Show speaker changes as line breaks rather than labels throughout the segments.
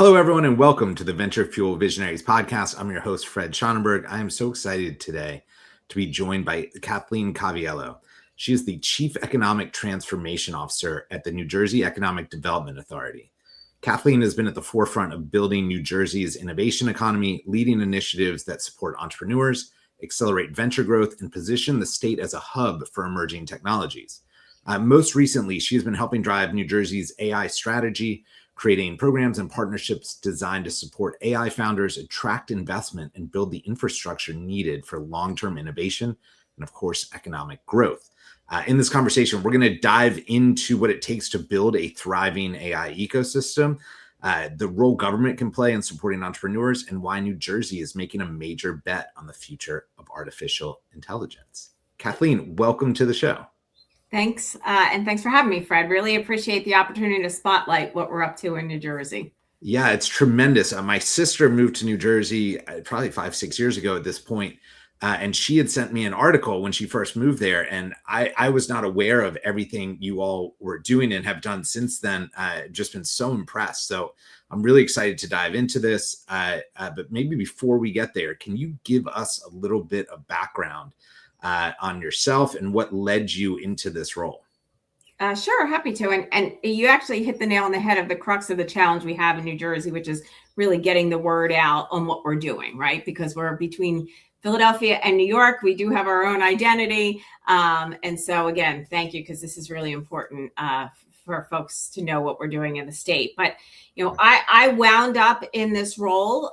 Hello, everyone, and welcome to the Venture Fuel Visionaries podcast. I'm your host, Fred Schonenberg. I am so excited today to be joined by Kathleen Coviello. She is the Chief Economic Transformation Officer at the New Jersey Economic Development Authority. Kathleen has been at the forefront of building New Jersey's innovation economy, leading initiatives that support entrepreneurs, accelerate venture growth, and position the state as a hub for emerging technologies. Most recently, she has been helping drive New Jersey's AI strategy, creating programs and partnerships designed to support AI founders, attract investment, and build the infrastructure needed for long-term innovation and, of course, economic growth. In this conversation, we're going to dive into what it takes to build a thriving AI ecosystem, the role government can play in supporting entrepreneurs, and why New Jersey is making a major bet on the future of artificial intelligence. Kathleen, welcome to the show.
Thanks. And thanks for having me, Fred. Really appreciate the opportunity to spotlight what we're up to in New Jersey.
Yeah, it's tremendous. My sister moved to New Jersey probably 5-6 years ago at this point. And she had sent me an article when she first moved there. And I was not aware of everything you all were doing and have done since then. Just been so impressed. So I'm really excited to dive into this. But maybe before we get there, can you give us a little bit of background on yourself and what led you into this role?
Sure, happy to. And you actually hit the nail on the head of the crux of the challenge we have in New Jersey, which is really getting the word out on what we're doing, right? Because we're between Philadelphia and New York. We do have our own identity. And so again, thank you, because this is really important for folks to know what we're doing in the state. But, I wound up in this role,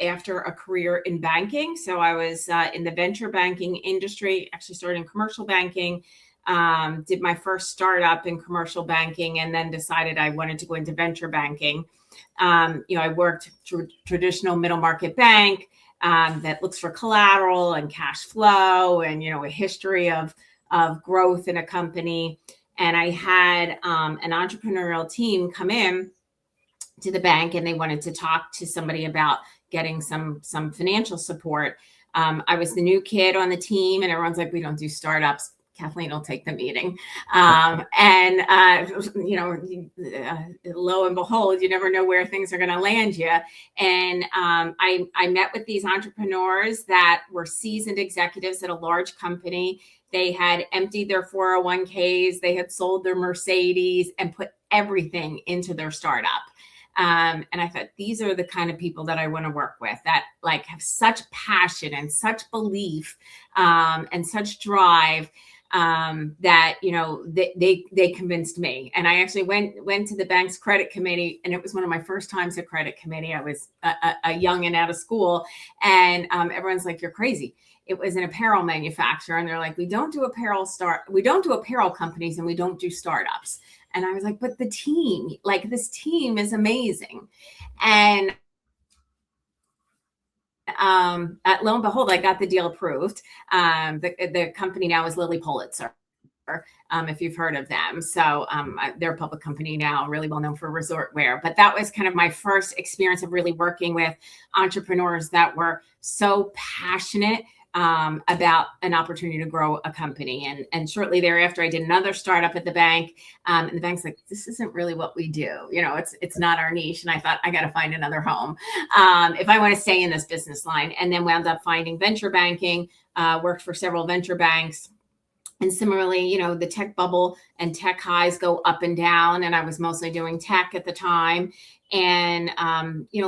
after a career in banking. So I was in the venture banking industry, actually started in commercial banking, did my first startup in commercial banking, and then decided I wanted to go into venture banking. I worked traditional middle market bank that looks for collateral and cash flow and, a history of growth in a company. And I had an entrepreneurial team come in to the bank, and they wanted to talk to somebody about getting some financial support. I was the new kid on the team, and everyone's like, we don't do startups. Kathleen will take the meeting. Lo and behold, you never know where things are going to land you. And I met with these entrepreneurs that were seasoned executives at a large company. They had emptied their 401ks. They had sold their Mercedes and put everything into their startup. And I thought, these are the kind of people that I want to work with, that have such passion and such belief and such drive that, they convinced me. And I actually went to the bank's credit committee, and it was one of my first times at credit committee. I was a young and out of school, and everyone's like, you're crazy. It was an apparel manufacturer, and they're like, we don't do apparel companies, and we don't do startups. And I was like, but the team, this team is amazing. And lo and behold, I got the deal approved. The company now is Lilly Pulitzer, if you've heard of them. So they're a public company now, really well known for resort wear. But that was kind of my first experience of really working with entrepreneurs that were so passionate about an opportunity to grow a company. And shortly thereafter, I did another startup at the bank. And the bank's like, this isn't really what we do. It's not our niche. And I thought, I got to find another home if I want to stay in this business line. And then wound up finding venture banking, worked for several venture banks. And similarly, the tech bubble and tech highs go up and down. And I was mostly doing tech at the time. And,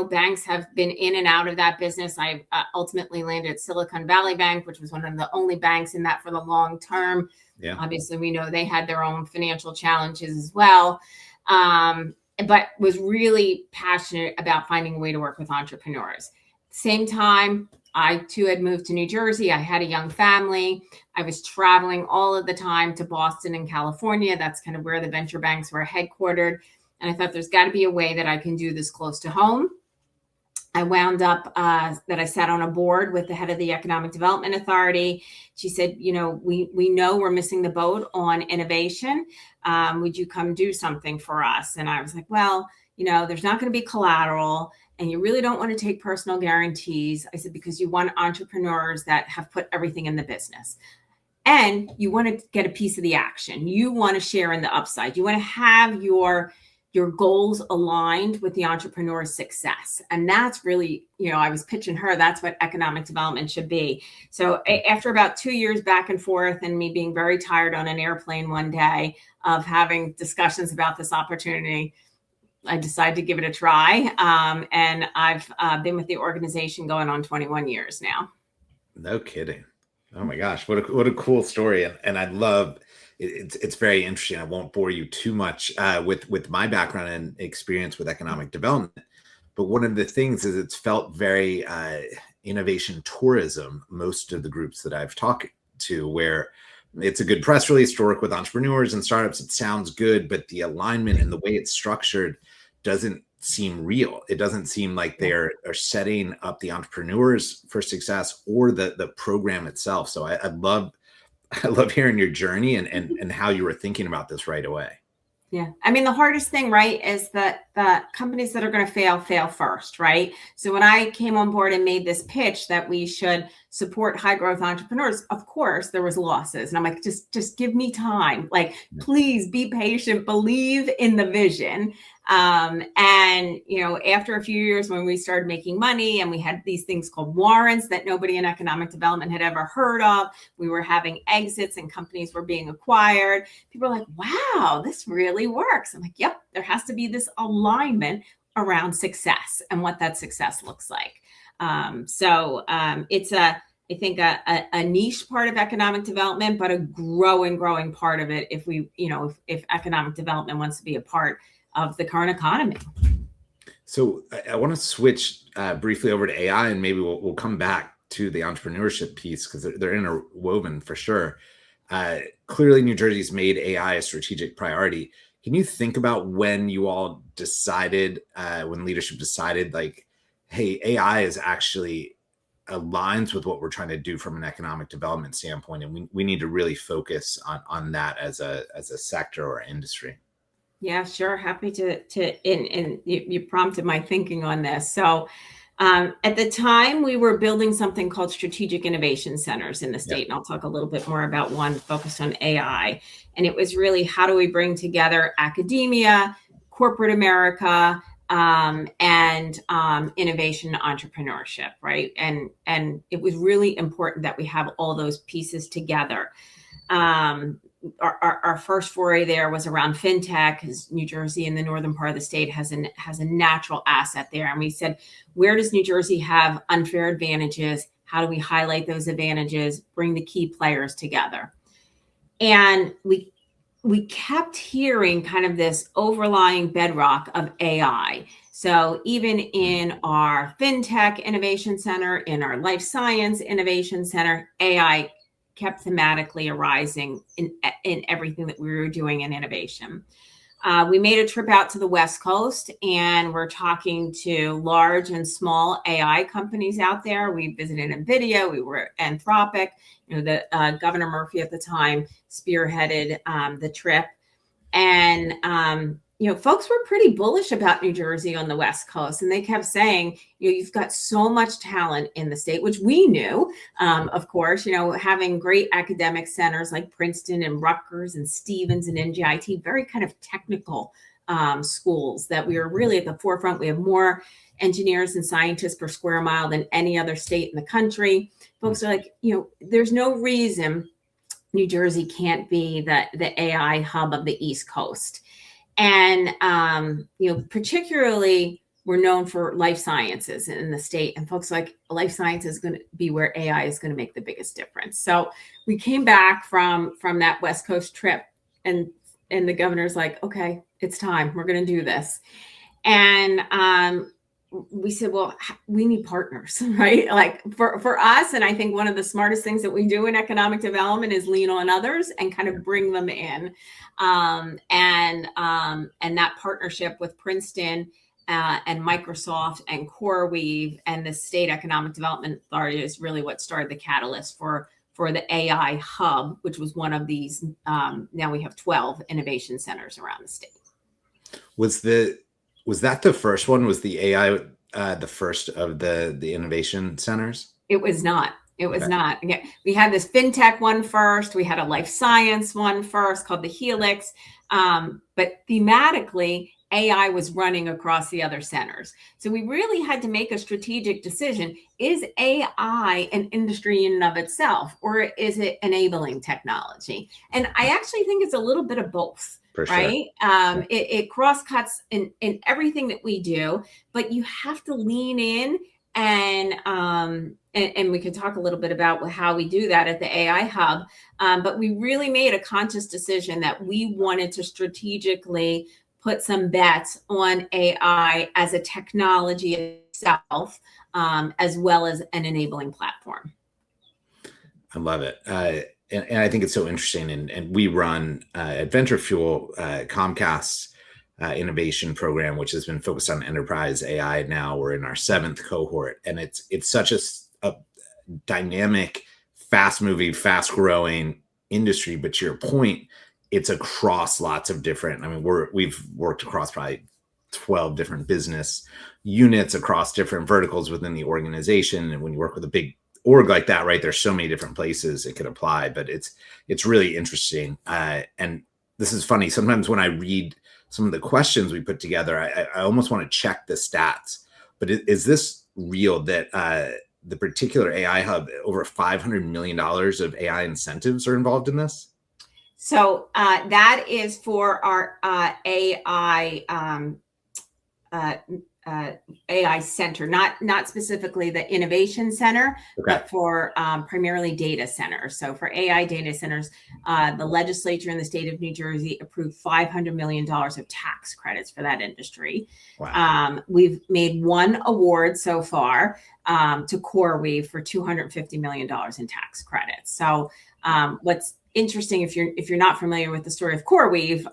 banks have been in and out of that business. I ultimately landed at Silicon Valley Bank, which was one of the only banks in that for the long term. Yeah. Obviously, we know they had their own financial challenges as well, but was really passionate about finding a way to work with entrepreneurs. Same time, I too had moved to New Jersey. I had a young family. I was traveling all of the time to Boston and California. That's kind of where the venture banks were headquartered. And I thought, there's got to be a way that I can do this close to home. I wound up that I sat on a board with the head of the Economic Development Authority. She said, we know we're missing the boat on innovation. Would you come do something for us? And I was like, well, there's not going to be collateral, and you really don't want to take personal guarantees. I said, because you want entrepreneurs that have put everything in the business. And you want to get a piece of the action. You want to share in the upside. You want to have your your goals aligned with the entrepreneur's success. And that's really, I was pitching her, that's what economic development should be. So after about 2 years back and forth and me being very tired on an airplane one day of having discussions about this opportunity, I decided to give it a try. And I've been with the organization going on 21 years now.
No kidding. Oh my gosh, what a cool story. And I love it's very interesting. I won't bore you too much with my background and experience with economic development. But one of the things is it's felt very innovation tourism, most of the groups that I've talked to, where it's a good press release to work with entrepreneurs and startups. It sounds good, but the alignment and the way it's structured doesn't seem real. It doesn't seem like they're setting up the entrepreneurs for success or the program itself. So I love hearing your journey and how you were thinking about this right away.
Yeah. I mean, the hardest thing, right, is that the companies that are going to fail first, right? So when I came on board and made this pitch that we should support high growth entrepreneurs, of course, there was losses. And I'm like, just give me time. Like, please be patient, believe in the vision. And, after a few years when we started making money and we had these things called warrants that nobody in economic development had ever heard of, we were having exits and companies were being acquired. People are like, wow, this really works. I'm like, yep, there has to be this alignment around success and what that success looks like. It's I think a niche part of economic development, but a growing part of it if economic development wants to be a part of the current economy.
So I want to switch briefly over to AI, and maybe we'll come back to the entrepreneurship piece because they're interwoven for sure. Clearly, New Jersey's made AI a strategic priority. Can you think about when you all decided, when leadership decided, like, hey, AI is actually aligns with what we're trying to do from an economic development standpoint, and we need to really focus on that as a sector or industry?
Yeah, sure. Happy to and you prompted my thinking on this. So at the time, we were building something called strategic innovation centers in the state. Yep. And I'll talk a little bit more about one focused on AI. And it was really, how do we bring together academia, corporate America, and innovation entrepreneurship, right? And it was really important that we have all those pieces together. Our first foray there was around fintech, because New Jersey in the northern part of the state has a natural asset there. And we said, where does New Jersey have unfair advantages? How do we highlight those advantages, bring the key players together? And we kept hearing kind of this overlying bedrock of AI. So even in our fintech innovation center, in our life science innovation center, AI kept thematically arising in everything that we were doing in innovation. We made a trip out to the West Coast, and we're talking to large and small AI companies out there. We visited NVIDIA, we were Anthropic, Governor Murphy at the time spearheaded the trip. And, folks were pretty bullish about New Jersey on the West Coast. And they kept saying, you've got so much talent in the state, which we knew, of course, having great academic centers like Princeton and Rutgers and Stevens and NJIT, very kind of technical schools that we were really at the forefront. We have more engineers and scientists per square mile than any other state in the country. Folks are like, there's no reason New Jersey can't be the AI hub of the East Coast. And, particularly we're known for life sciences in the state, and folks like life science is going to be where AI is going to make the biggest difference. So we came back from that West Coast trip, and the governor's like, okay, it's time. We're going to do this. And, we said, well, we need partners, right? Like for us. And I think one of the smartest things that we do in economic development is lean on others and kind of bring them in. And that partnership with Princeton and Microsoft and CoreWeave and the State Economic Development Authority is really what started the catalyst for the AI hub, which was one of these. Now we have 12 innovation centers around the state.
Was that the first one? Was the AI the first of the innovation centers?
It was not. It was not. Again, we had this fintech one first. We had a life science one first called the Helix. But thematically, AI was running across the other centers. So we really had to make a strategic decision. Is AI an industry in and of itself, or is it enabling technology? And I actually think it's a little bit of both.
For sure.
Right. It cross-cuts in everything that we do, but you have to lean in and we could talk a little bit about how we do that at the AI Hub. But we really made a conscious decision that we wanted to strategically put some bets on AI as a technology itself, as well as an enabling platform.
I love it. And I think it's so interesting. And we run at Venture Fuel, Comcast's innovation program, which has been focused on enterprise AI. Now we're in our 7th cohort, and it's such a dynamic, fast-moving, fast-growing industry. But to your point, it's across lots of different. I mean, we've worked across probably 12 different business units across different verticals within the organization. And when you work with a big org like that, right, there's so many different places it could apply. But it's really interesting. And this is funny. Sometimes when I read some of the questions we put together, I almost want to check the stats. But is this real that the particular AI Hub, over $500 million of AI incentives are involved in this?
So that is for our AI AI center, not specifically the innovation center,
Okay.
but for primarily data centers. So for AI data centers, the legislature in the state of New Jersey approved $500 million of tax credits for that industry.
Wow.
We've made one award so far to CoreWeave for $250 million in tax credits. So what's interesting, if you're not familiar with the story of CoreWeave,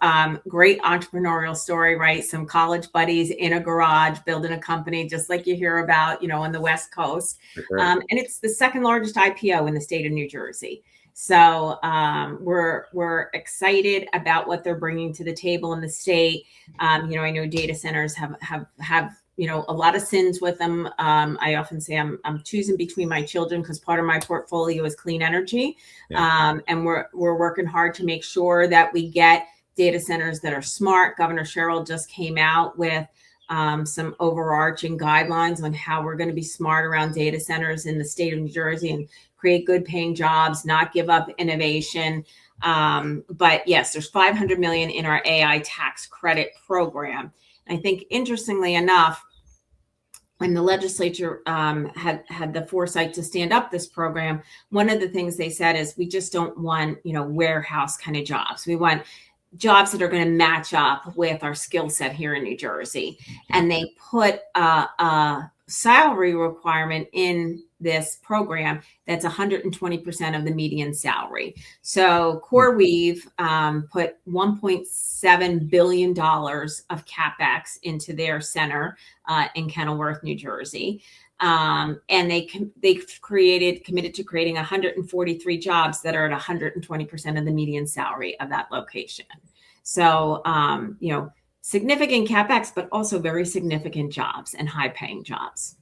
great entrepreneurial story, right? Some college buddies in a garage building a company, just like you hear about, on the West Coast.
Sure.
And it's the second largest IPO in the state of New Jersey. So we're excited about what they're bringing to the table in the state. I know data centers have a lot of sins with them. I often say I'm choosing between my children because part of my portfolio is clean energy.
Yeah.
And we're working hard to make sure that we get data centers that are smart. Governor Sherrill just came out with some overarching guidelines on how we're going to be smart around data centers in the state of New Jersey and create good paying jobs, not give up innovation. But yes, there's $500 million in our AI tax credit program. I think interestingly enough, when the legislature had the foresight to stand up this program, one of the things they said is we just don't want, warehouse kind of jobs. We want jobs that are going to match up with our skill set here in New Jersey. And they put a salary requirement in this program that's 120% of the median salary. So CoreWeave put $1.7 billion of CapEx into their center in Kenilworth, New Jersey. And they committed to creating 143 jobs that are at 120% of the median salary of that location. So, significant CapEx, but also very significant jobs and high paying jobs.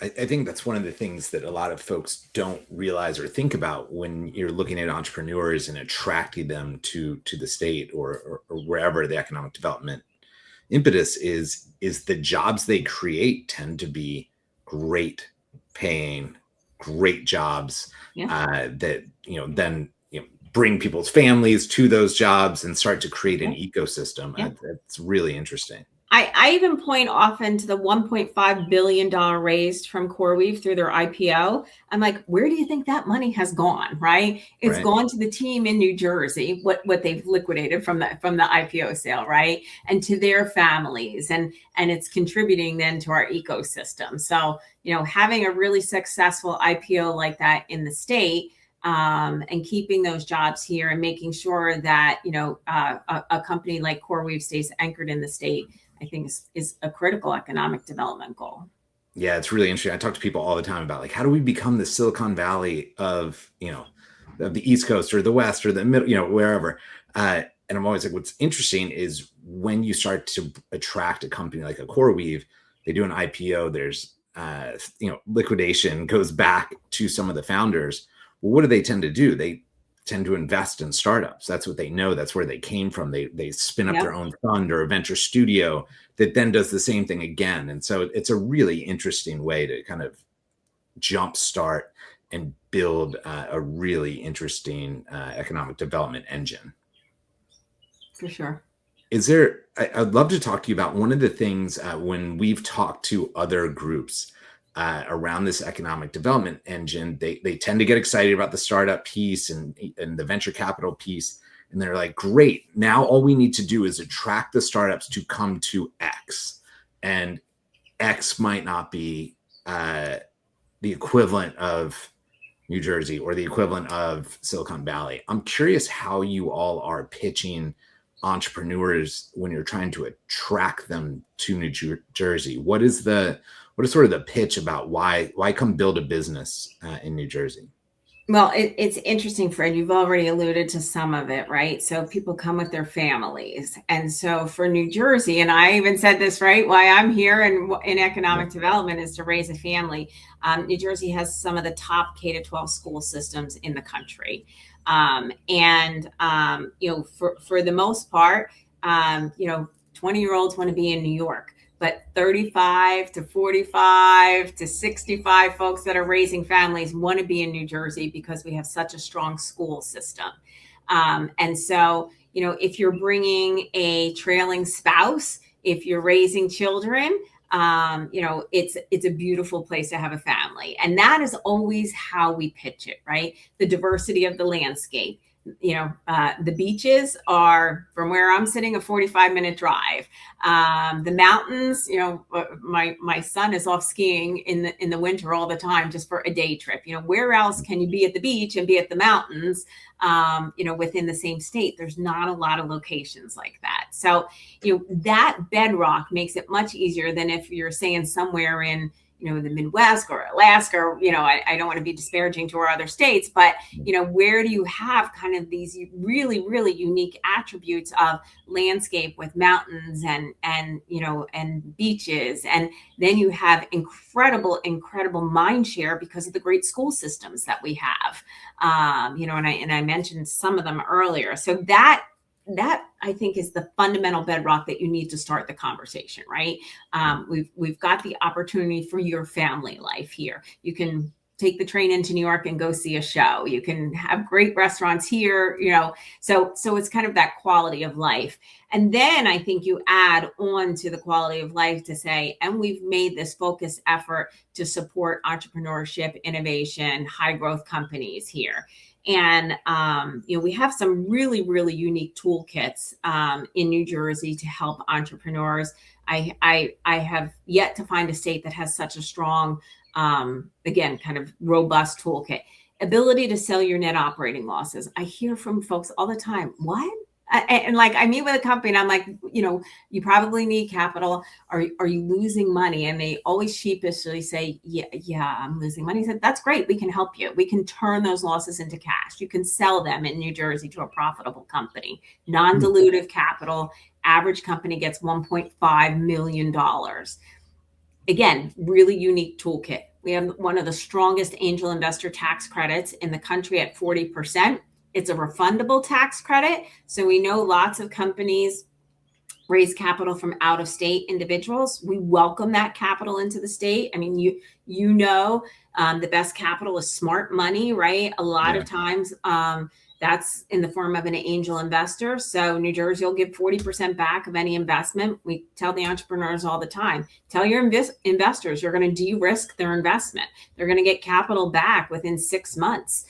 I think that's one of the things that a lot of folks don't realize or think about when you're looking at entrepreneurs and attracting them to the state or wherever the economic development impetus is the jobs they create tend to be great paying, great jobs. Yeah. That then bring people's families to those jobs and start to create an ecosystem. Yeah. It's really interesting.
I even point often to the $1.5 billion raised from CoreWeave through their IPO. I'm like, where do you think that money has gone, right? It's gone to the team in New Jersey, what they've liquidated from the IPO sale, right? And to their families. And it's contributing then to our ecosystem. So, having a really successful IPO like that in the state, and keeping those jobs here and making sure that, a company like CoreWeave stays anchored in the state, I think is a critical economic development goal.
Yeah, it's really interesting. I talk to people all the time about how do we become the Silicon Valley of the East Coast or the West or the middle, wherever. And I'm always like, what's interesting is when you start to attract a company like a CoreWeave, they do an IPO, there's liquidation goes back to some of the founders. Well, what do they tend to do? They tend to invest in startups. That's what they know. That's where they came from. They spin up
Yep.
their own fund or a venture studio that then does the same thing again. And so it's a really interesting way to kind of jumpstart and build a really interesting economic development engine.
For sure.
I'd love to talk to you about one of the things when we've talked to other groups around this economic development engine, they tend to get excited about the startup piece and the venture capital piece. And they're like, great, now all we need to do is attract the startups to come to X. And X might not be the equivalent of New Jersey or the equivalent of Silicon Valley. I'm curious how you all are pitching entrepreneurs when you're trying to attract them to New Jersey. What is sort of the pitch about why come build a business in New Jersey?
Well, it's interesting, Fred. You've already alluded to some of it, right? So people come with their families. And so for New Jersey, and I even said this, right? Why I'm here in economic development is to raise a family. New Jersey has some of the top K-12 school systems in the country. For the most part, 20-year-olds want to be in New York. But 35 to 45 to 65 folks that are raising families want to be in New Jersey because we have such a strong school system. And so, if you're bringing a trailing spouse, if you're raising children, it's a beautiful place to have a family. And that is always how we pitch it, right? The diversity of the landscape. The beaches are, from where I'm sitting, a 45-minute drive. The mountains, my son is off skiing in the winter all the time just for a day trip. Where else can you be at the beach and be at the mountains, within the same state? There's not a lot of locations like that. So, that bedrock makes it much easier than if you're saying somewhere in the Midwest or Alaska, or, I don't want to be disparaging to our other states, but, where do you have kind of these really, really unique attributes of landscape with mountains and beaches. And then you have incredible mind share because of the great school systems that we have, and I mentioned some of them earlier. So that I think is the fundamental bedrock that you need to start the conversation, right? We've got the opportunity for your family life here. You can take the train into New York and go see a show. You can have great restaurants here, so it's kind of that quality of life. And then I think you add on to the quality of life to say, and we've made this focused effort to support entrepreneurship, innovation, high growth companies here. And, we have some really, really unique toolkits in New Jersey to help entrepreneurs. I have yet to find a state that has such a strong, again, kind of robust toolkit. Ability to sell your net operating losses. I hear from folks all the time, what? And like, I meet with a company and I'm like, you probably need capital. Are you losing money? And they always sheepishly say, yeah, I'm losing money. I said, that's great. We can help you. We can turn those losses into cash. You can sell them in New Jersey to a profitable company, non-dilutive capital. Average company gets $1.5 million. Again, really unique toolkit. We have one of the strongest angel investor tax credits in the country at 40%. It's a refundable tax credit. So we know lots of companies raise capital from out-of-state individuals. We welcome that capital into the state. I mean, the best capital is smart money, right? A lot of times that's in the form of an angel investor. So New Jersey will give 40% back of any investment. We tell the entrepreneurs all the time, tell your investors you're going to de-risk their investment. They're going to get capital back within 6 months.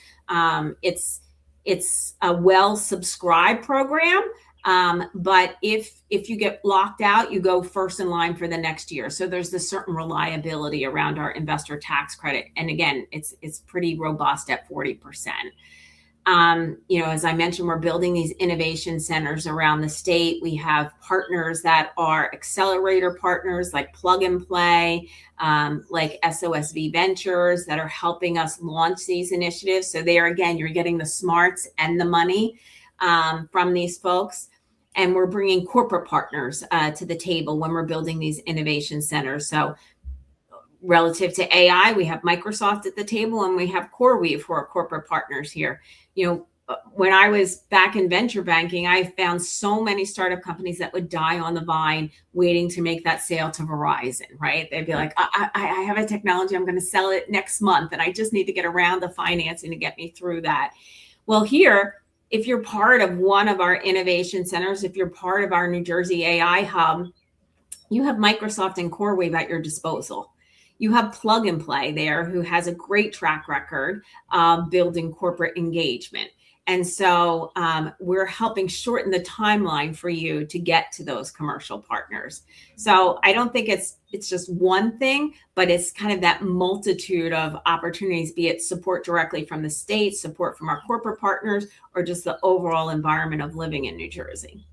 It's a well-subscribed program, but if you get locked out, you go first in line for the next year. So there's this certain reliability around our investor tax credit, and again, it's pretty robust at 40%. As I mentioned, we're building these innovation centers around the state. We have partners that are accelerator partners like Plug and Play, like SOSV Ventures that are helping us launch these initiatives. So there, again, you're getting the smarts and the money from these folks. And we're bringing corporate partners to the table when we're building these innovation centers. So relative to AI, we have Microsoft at the table and we have CoreWeave, who are corporate partners here. when I was back in venture banking, I found so many startup companies that would die on the vine waiting to make that sale to Verizon, right? They'd be like, I have a technology, I'm going to sell it next month, and I just need to get around the financing to get me through that. Well, here, if you're part of one of our innovation centers, if you're part of our New Jersey AI hub, you have Microsoft and CoreWave at your disposal. You have Plug and Play there, who has a great track record of building corporate engagement. And so we're helping shorten the timeline for you to get to those commercial partners. So I don't think it's just one thing, but it's kind of that multitude of opportunities, be it support directly from the state, support from our corporate partners, or just the overall environment of living in New Jersey.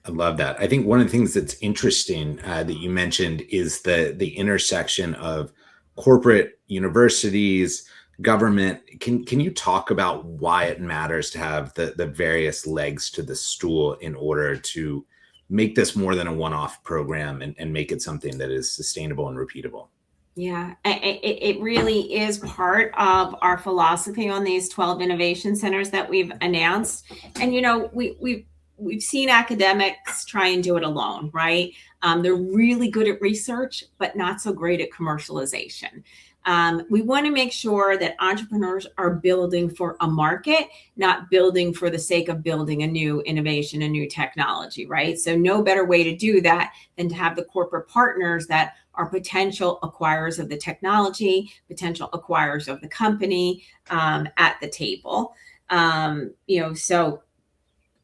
I love that. I think one of the things that's interesting that you mentioned is the intersection of corporate, universities, government. Can you talk about why it matters to have the various legs to the stool in order to make this more than a one-off program and make it something that is sustainable and repeatable?
Yeah, it really is part of our philosophy on these 12 innovation centers that we've announced. And, we've seen academics try and do it alone, right? They're really good at research, but not so great at commercialization. We want to make sure that entrepreneurs are building for a market, not building for the sake of building a new innovation, a new technology, right? So no better way to do that than to have the corporate partners that are potential acquirers of the technology, potential acquirers of the company at the table. So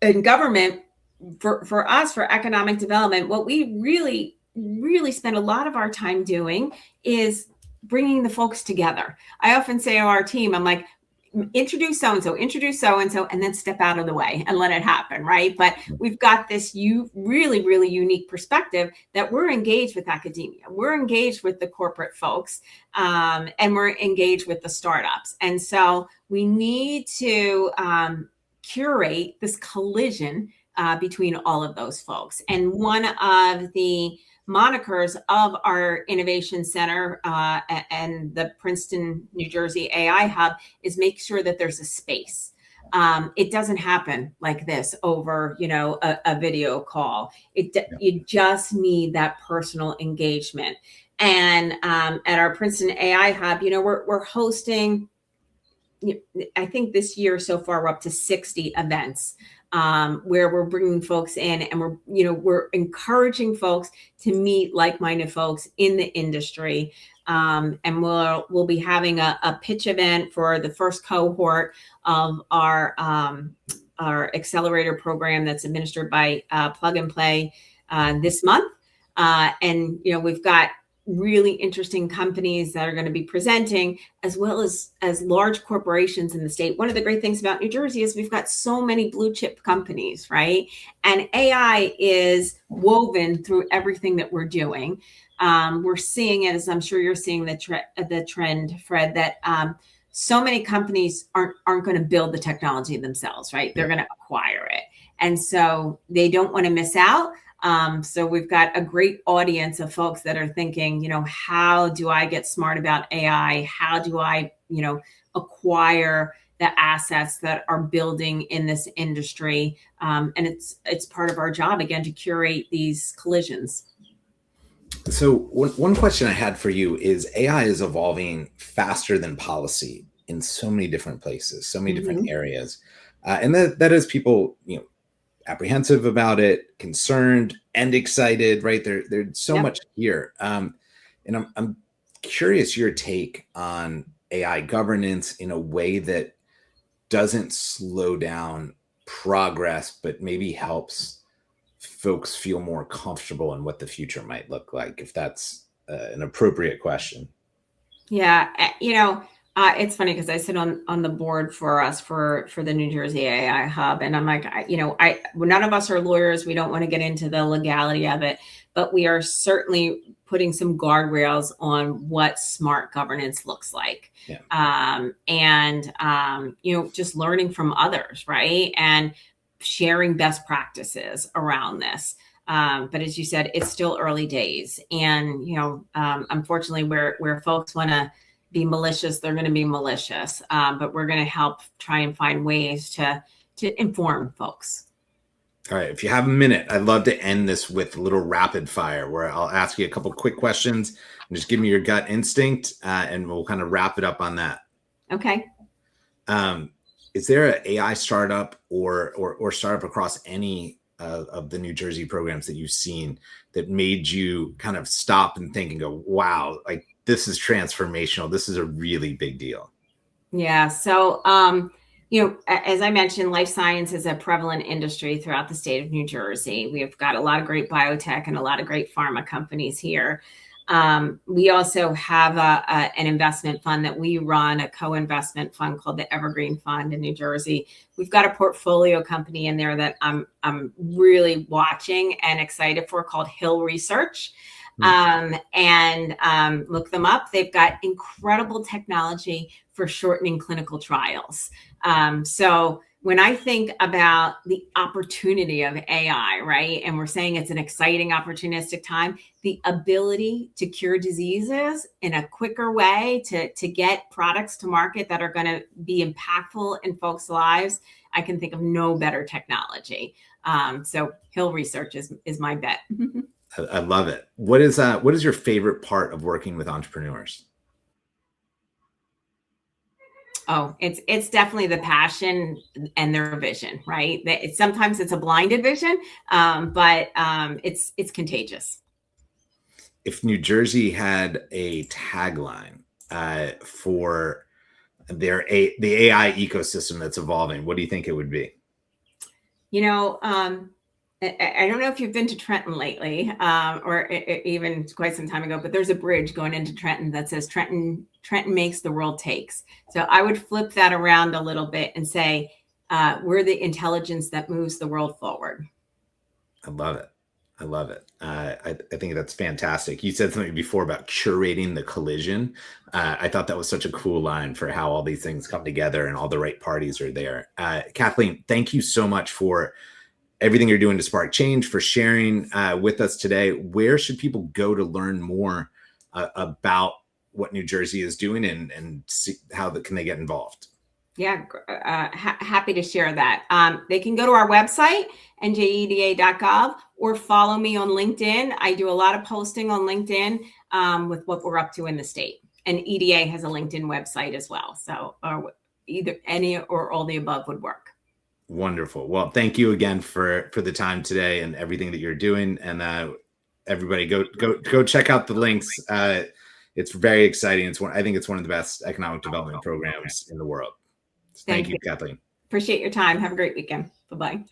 in government, for us, for economic development, what we really, really spend a lot of our time doing is bringing the folks together. I often say to our team, I'm like, introduce so-and-so, and then step out of the way and let it happen, right? But we've got this really, really unique perspective that we're engaged with academia, we're engaged with the corporate folks, and we're engaged with the startups. And so we need to curate this collision between all of those folks. And one of the monikers of our innovation center and the Princeton, New Jersey AI hub is make sure that there's a space. It doesn't happen like this over, a video call. You just need that personal engagement. And at our Princeton AI hub, we're hosting, I think this year so far we're up to 60 events where we're bringing folks in, and we're encouraging folks to meet like-minded folks in the industry. And we'll be having a pitch event for the first cohort of our accelerator program that's administered by Plug and Play this month. And we've got really interesting companies that are going to be presenting, as well as large corporations in the state. One of the great things about New Jersey is we've got so many blue chip companies, right? And AI is woven through everything that we're doing. We're seeing it, as I'm sure you're seeing the trend, Fred, that so many companies aren't going to build the technology themselves, right? They're going to acquire it. And so they don't want to miss out. So we've got a great audience of folks that are thinking, how do I get smart about AI? How do I, acquire the assets that are building in this industry? And it's part of our job, again, to curate these collisions.
So one question I had for you is AI is evolving faster than policy in so many different places, so many different areas. And that is people, apprehensive about it, concerned, and excited, right? There's so much here. And I'm curious your take on AI governance in a way that doesn't slow down progress, but maybe helps folks feel more comfortable in what the future might look like, if that's an appropriate question.
Yeah. It's funny because I sit on the board for us for the New Jersey AI hub. And I'm like, none of us are lawyers. We don't want to get into the legality of it, but we are certainly putting some guardrails on what smart governance looks like. Yeah. Just learning from others, right? And sharing best practices around this. But as you said, it's still early days. And, unfortunately, where folks want to be malicious, they're going to be malicious. But we're going to help try and find ways to inform folks.
All right. If you have a minute, I'd love to end this with a little rapid fire where I'll ask you a couple quick questions and just give me your gut instinct, and we'll kind of wrap it up on that.
Okay.
Is there an AI startup or startup across any of the New Jersey programs that you've seen that made you kind of stop and think and go, wow, like this is transformational. This is a really big deal.
Yeah. So, as I mentioned, life science is a prevalent industry throughout the state of New Jersey. We've got a lot of great biotech and a lot of great pharma companies here. We also have an investment fund that we run, a co-investment fund called the Evergreen Fund in New Jersey. We've got a portfolio company in there that I'm really watching and excited for called Hill Research. Look them up. They've got incredible technology for shortening clinical trials. So when I think about the opportunity of AI, right, and we're saying it's an exciting, opportunistic time, the ability to cure diseases in a quicker way, to get products to market that are going to be impactful in folks' lives, I can think of no better technology. So Hill Research is my bet.
I love it. What is your favorite part of working with entrepreneurs?
Oh, it's definitely the passion and their vision, right? Sometimes it's a blinded vision, but it's contagious.
If New Jersey had a tagline for the AI ecosystem that's evolving, what do you think it would be?
I don't know if you've been to Trenton lately, or even quite some time ago, but there's a bridge going into Trenton that says Trenton makes, the world takes. So I would flip that around a little bit and say, we're the intelligence that moves the world forward.
I love it. I love it. I think that's fantastic. You said something before about curating the collision. I thought that was such a cool line for how all these things come together and all the right parties are there. Kathleen, thank you so much for everything you're doing to spark change, for sharing with us today. Where should people go to learn more about what New Jersey is doing and see how can they get involved?
Yeah, happy to share that. They can go to our website, NJEDA.gov, or follow me on LinkedIn. I do a lot of posting on LinkedIn with what we're up to in the state. And EDA has a LinkedIn website as well. So either any or all the above would work.
Wonderful. Well, thank you again for the time today and everything that you're doing. And everybody go check out the links. It's very exciting. I think it's one of the best economic development programs in the world. Thank you, Kathleen.
Appreciate your time. Have a great weekend. Bye-bye.